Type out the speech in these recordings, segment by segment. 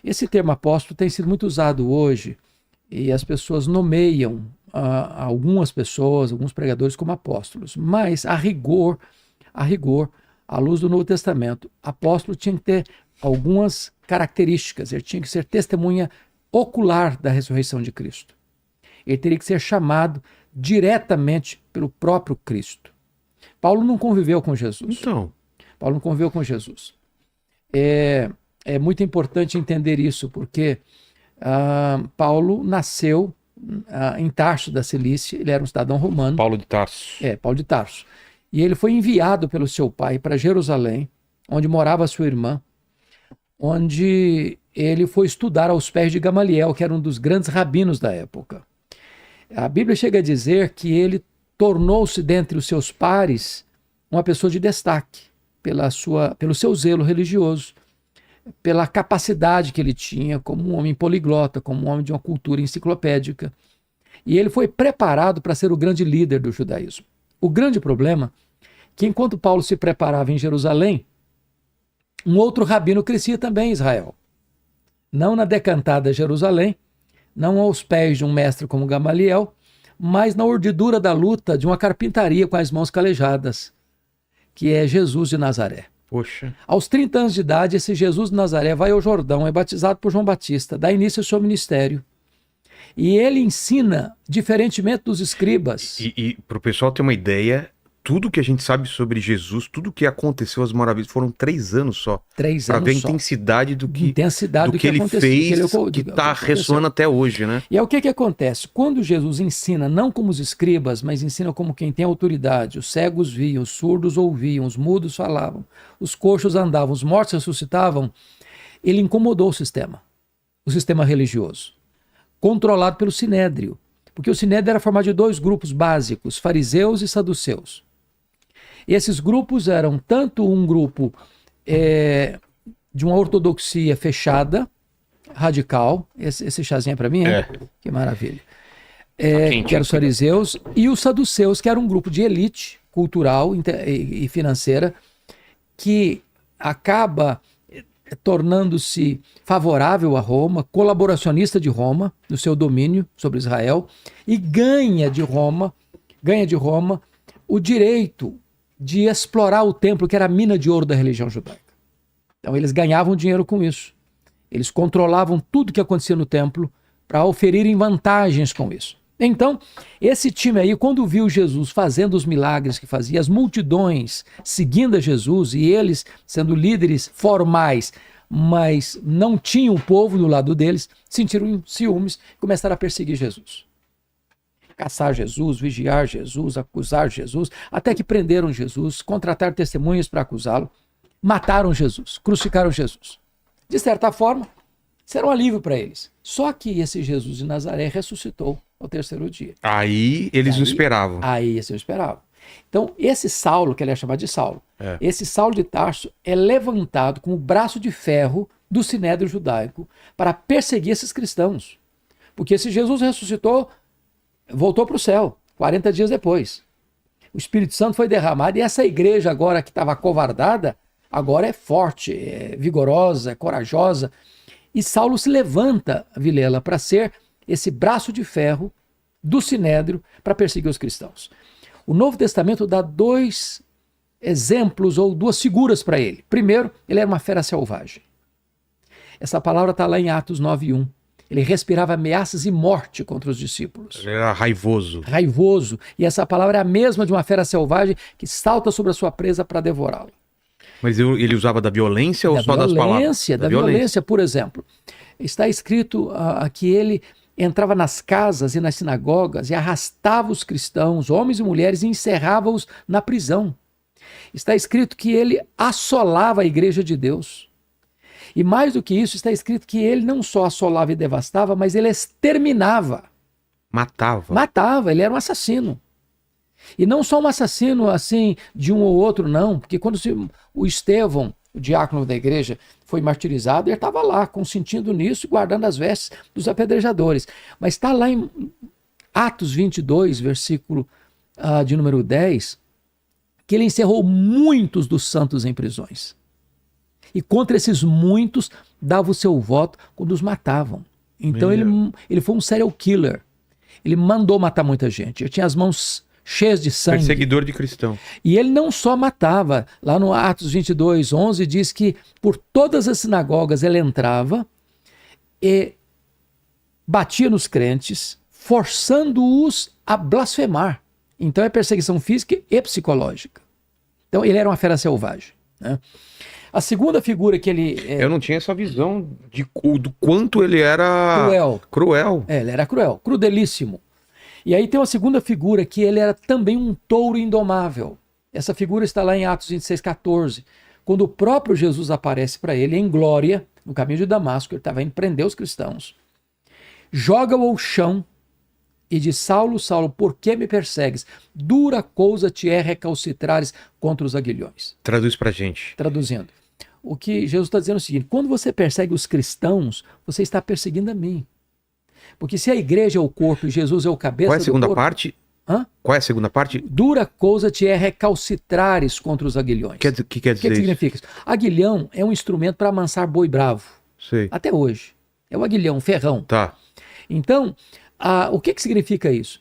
Esse termo apóstolo tem sido muito usado hoje e as pessoas nomeiam algumas pessoas, alguns pregadores como apóstolos, mas a rigor, à luz do Novo Testamento, apóstolo tinha que ter algumas características, ele tinha que ser testemunha ocular da ressurreição de Cristo. Ele teria que ser chamado diretamente pelo próprio Cristo. Paulo não conviveu com Jesus. Paulo não conviveu com Jesus. É muito importante entender isso, porque Paulo nasceu em Tarso da Cilícia, ele era um cidadão romano. Paulo de Tarso. Paulo de Tarso. E ele foi enviado pelo seu pai para Jerusalém, onde morava sua irmã, onde ele foi estudar aos pés de Gamaliel, que era um dos grandes rabinos da época. A Bíblia chega a dizer que ele tornou-se dentre os seus pares uma pessoa de destaque, pelo seu zelo religioso, pela capacidade que ele tinha como um homem poliglota, como um homem de uma cultura enciclopédica. E ele foi preparado para ser o grande líder do judaísmo. O grande problema é que enquanto Paulo se preparava em Jerusalém, um outro rabino crescia também em Israel. Não na decantada Jerusalém, não aos pés de um mestre como Gamaliel, mas na urdidura da luta de uma carpintaria com as mãos calejadas, que é Jesus de Nazaré. Poxa. Aos 30 anos de idade, esse Jesus de Nazaré vai ao Jordão, é batizado por João Batista, dá início ao seu ministério. E ele ensina, diferentemente dos escribas. E para o pessoal ter uma ideia, tudo que a gente sabe sobre Jesus, tudo que aconteceu, as maravilhas, foram 3 anos só. 3 para anos ver a só. intensidade do que ele aconteceu, fez, que está ressoando até hoje, né? E é o que acontece? Quando Jesus ensina, não como os escribas, mas ensina como quem tem autoridade, os cegos viam, os surdos ouviam, os mudos falavam, os coxos andavam, os mortos ressuscitavam, ele incomodou o sistema religioso, controlado pelo Sinédrio, porque o Sinédrio era formado de 2 grupos básicos, fariseus e saduceus. Esses grupos eram tanto um grupo de uma ortodoxia fechada, radical, esse chazinho é para mim, hein? Que maravilha. Que eram os fariseus, e os saduceus, que era um grupo de elite cultural e financeira, que acaba tornando-se favorável a Roma, colaboracionista de Roma, no seu domínio sobre Israel, e ganha de Roma o direito de explorar o templo, que era a mina de ouro da religião judaica. Então eles ganhavam dinheiro com isso. Eles controlavam tudo que acontecia no templo para oferirem vantagens com isso. Então, esse time aí, quando viu Jesus fazendo os milagres que fazia, as multidões seguindo a Jesus e eles sendo líderes formais, mas não tinham o povo do lado deles, sentiram ciúmes e começaram a perseguir Jesus. Caçar Jesus, vigiar Jesus, acusar Jesus, até que prenderam Jesus, contrataram testemunhas para acusá-lo, mataram Jesus, crucificaram Jesus. De certa forma, isso era um alívio para eles. Só que esse Jesus de Nazaré ressuscitou ao 3º dia. Aí eles não esperavam. Aí eles não esperavam. Então, esse Saulo, que ele é chamado de Saulo, esse Saulo de Tarso é levantado com o braço de ferro do Sinédrio judaico para perseguir esses cristãos. Porque esse Jesus ressuscitou, voltou para o céu, 40 dias depois. O Espírito Santo foi derramado e essa igreja agora que estava acovardada, agora é forte, é vigorosa, é corajosa. E Saulo se levanta, Vilela, para ser esse braço de ferro do Sinédrio para perseguir os cristãos. O Novo Testamento dá 2 exemplos ou 2 figuras para ele. Primeiro, ele era uma fera selvagem. Essa palavra está lá em Atos 9:1. Ele respirava ameaças e morte contra os discípulos. Ele era raivoso. Raivoso. E essa palavra é a mesma de uma fera selvagem que salta sobre a sua presa para devorá-la. Mas ele usava da violência ou só das palavras? Da violência, por exemplo. Está escrito que ele entrava nas casas e nas sinagogas e arrastava os cristãos, homens e mulheres, e encerrava-os na prisão. Está escrito que ele assolava a igreja de Deus. E mais do que isso, está escrito que ele não só assolava e devastava, mas ele exterminava. Matava, ele era um assassino. E não só um assassino assim de um ou outro, não, porque quando o Estevão, o diácono da igreja, foi martirizado, ele estava lá, consentindo nisso e guardando as vestes dos apedrejadores. Mas está lá em Atos 22, versículo de número 10, que ele encerrou muitos dos santos em prisões. E contra esses muitos dava o seu voto quando os matavam. Então ele foi um serial killer. Ele mandou matar muita gente. Ele tinha as mãos cheias de sangue. Perseguidor de cristão. E ele não só matava. Lá no Atos 22, 11, diz que por todas as sinagogas ele entrava e batia nos crentes, forçando-os a blasfemar. Então é perseguição física e psicológica. Então ele era uma fera selvagem, né? A segunda figura que ele... Eu não tinha essa visão do quanto ele era... Cruel. Ele era cruel, crudelíssimo. E aí tem uma segunda figura que ele era também um touro indomável. Essa figura está lá em Atos 26, 14. Quando o próprio Jesus aparece para ele em glória, no caminho de Damasco, ele estava indo prender os cristãos, joga-o ao chão e diz: Saulo, Saulo, por que me persegues? Dura coisa te é recalcitrares contra os aguilhões. Traduz pra gente. Traduzindo. O que Jesus está dizendo é o seguinte: quando você persegue os cristãos, você está perseguindo a mim. Porque se a igreja é o corpo e Jesus é o cabeça do corpo... Qual é a segunda parte? Hã? Qual é a segunda parte? Dura coisa te é recalcitrares contra os aguilhões. O que quer dizer O que significa isso? Aguilhão é um instrumento para amansar boi bravo. Sei. Até hoje. É o aguilhão, o ferrão. Tá. Então, o que significa isso?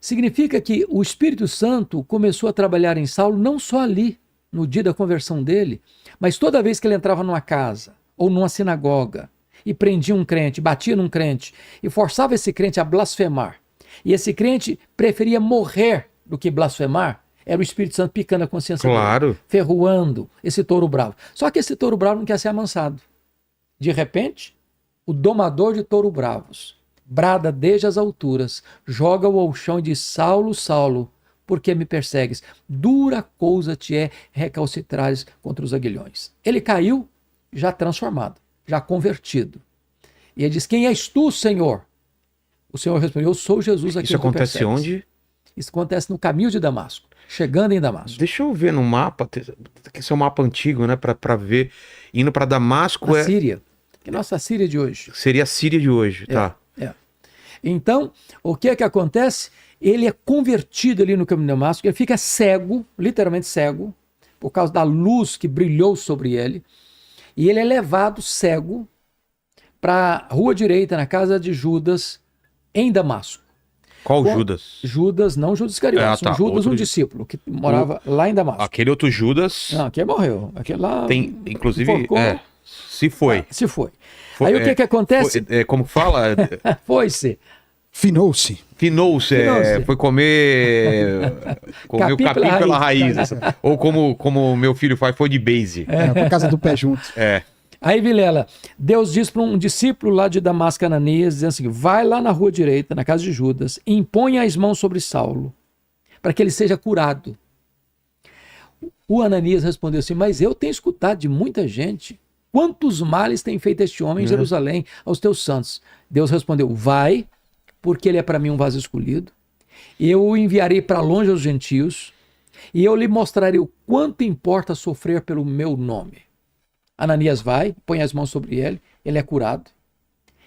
Significa que o Espírito Santo começou a trabalhar em Saulo não só ali, no dia da conversão dele, mas toda vez que ele entrava numa casa ou numa sinagoga e prendia um crente, batia num crente e forçava esse crente a blasfemar, e esse crente preferia morrer do que blasfemar, era o Espírito Santo picando a consciência dele, ferroando esse touro bravo. Só que esse touro bravo não quer ser amansado. De repente, o domador de touro bravos brada desde as alturas, joga-o ao chão e diz: Saulo, Saulo, por que me persegues? Dura coisa te é recalcitrares contra os aguilhões. Ele caiu já transformado, já convertido. E ele diz: quem és tu, Senhor? O Senhor respondeu: eu sou Jesus aqui. Isso acontece onde? Isso acontece no caminho de Damasco, chegando em Damasco. Deixa eu ver no mapa, esse é um mapa antigo, né, para ver. Indo para Damasco a Síria. Que nossa Síria de hoje. Seria a Síria de hoje, tá. Então, o que é que acontece? Ele é convertido ali no caminho de Damasco, ele fica cego, literalmente cego, por causa da luz que brilhou sobre ele, e ele é levado cego para a rua direita, na casa de Judas, em Damasco. Qual Judas? Judas, não Judas Iscariotes, tá. Judas, um discípulo, que morava lá em Damasco. Aquele outro Judas... Não, aquele morreu. Aquele lá... Tem, inclusive, se foi. Se foi. Aí o que acontece? Como fala? Foi-se. Finou-se, foi comer o capim pela raiz. Ou como meu filho faz, foi de base. Por causa do pé junto. Aí, Vilela, Deus diz para um discípulo lá de Damasco, Ananias, dizendo assim: vai lá na rua direita, na casa de Judas, e impõe as mãos sobre Saulo, para que ele seja curado. O Ananias respondeu assim: mas eu tenho escutado de muita gente quantos males tem feito este homem em Jerusalém aos teus santos. Deus respondeu: vai, porque ele é para mim um vaso escolhido, eu o enviarei para longe aos gentios, e eu lhe mostrarei o quanto importa sofrer pelo meu nome. Ananias vai, põe as mãos sobre ele é curado,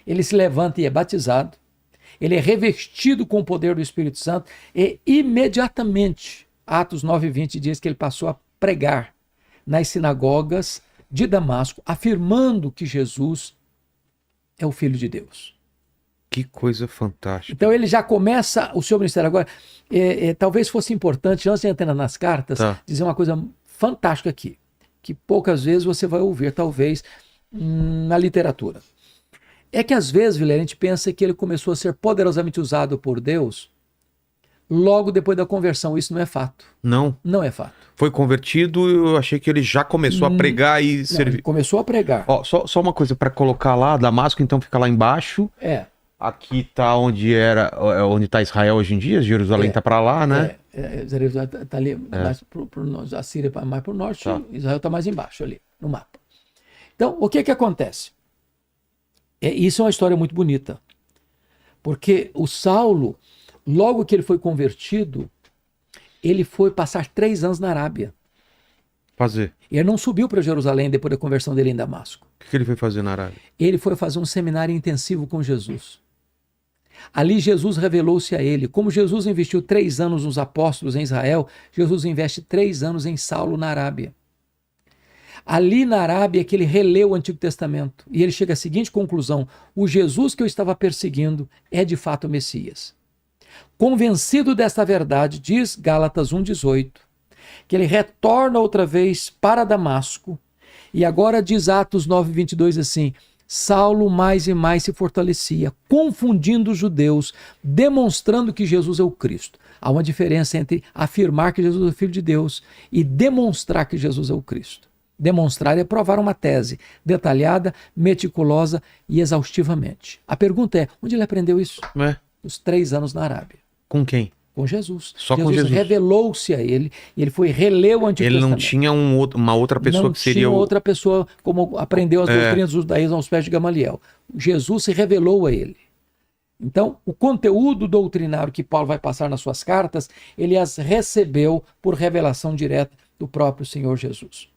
ele se levanta e é batizado, ele é revestido com o poder do Espírito Santo, e imediatamente, Atos 9:20 diz que ele passou a pregar nas sinagogas de Damasco, afirmando que Jesus é o Filho de Deus. Que coisa fantástica. Então ele já começa o seu ministério. Agora, talvez fosse importante, antes de entrar nas cartas, dizer uma coisa fantástica aqui, que poucas vezes você vai ouvir, talvez, na literatura. É que às vezes, Vilela, a gente pensa que ele começou a ser poderosamente usado por Deus logo depois da conversão. Isso não é fato. Não? Não é fato. Foi convertido, eu achei que ele já começou a pregar e servir. Ele começou a pregar. Ó, só uma coisa para colocar lá, Damasco então fica lá embaixo. Aqui tá onde tá Israel hoje em dia, Jerusalém tá para lá, né? Jerusalém tá ali, mais a Síria mais para o norte, Israel tá mais embaixo ali, no mapa. Então, o que acontece? Isso é uma história muito bonita, porque o Saulo, logo que ele foi convertido, ele foi passar 3 anos na Arábia. Fazer? E ele não subiu para Jerusalém depois da conversão dele em Damasco. O que ele foi fazer na Arábia? Ele foi fazer um seminário intensivo com Jesus. Ali Jesus revelou-se a ele. Como Jesus investiu 3 anos nos apóstolos em Israel, Jesus investe 3 anos em Saulo na Arábia. Ali na Arábia é que ele releu o Antigo Testamento e ele chega à seguinte conclusão: o Jesus que eu estava perseguindo é de fato o Messias. Convencido desta verdade, diz Gálatas 1,18, que ele retorna outra vez para Damasco e agora diz Atos 9,22 assim: Saulo mais e mais se fortalecia, confundindo os judeus, demonstrando que Jesus é o Cristo. Há uma diferença entre afirmar que Jesus é o Filho de Deus e demonstrar que Jesus é o Cristo. Demonstrar é provar uma tese detalhada, meticulosa e exaustivamente. A pergunta é, onde ele aprendeu isso? Os 3 anos na Arábia. Com quem? Com Jesus. Só com Jesus. Revelou-se a ele e ele foi reler o Antigo Testamento. Ele não tinha uma outra pessoa que seria Não tinha outra pessoa como aprendeu as doutrinas dos judaísmos aos pés de Gamaliel. Jesus se revelou a ele. Então, o conteúdo doutrinário que Paulo vai passar nas suas cartas, ele as recebeu por revelação direta do próprio Senhor Jesus.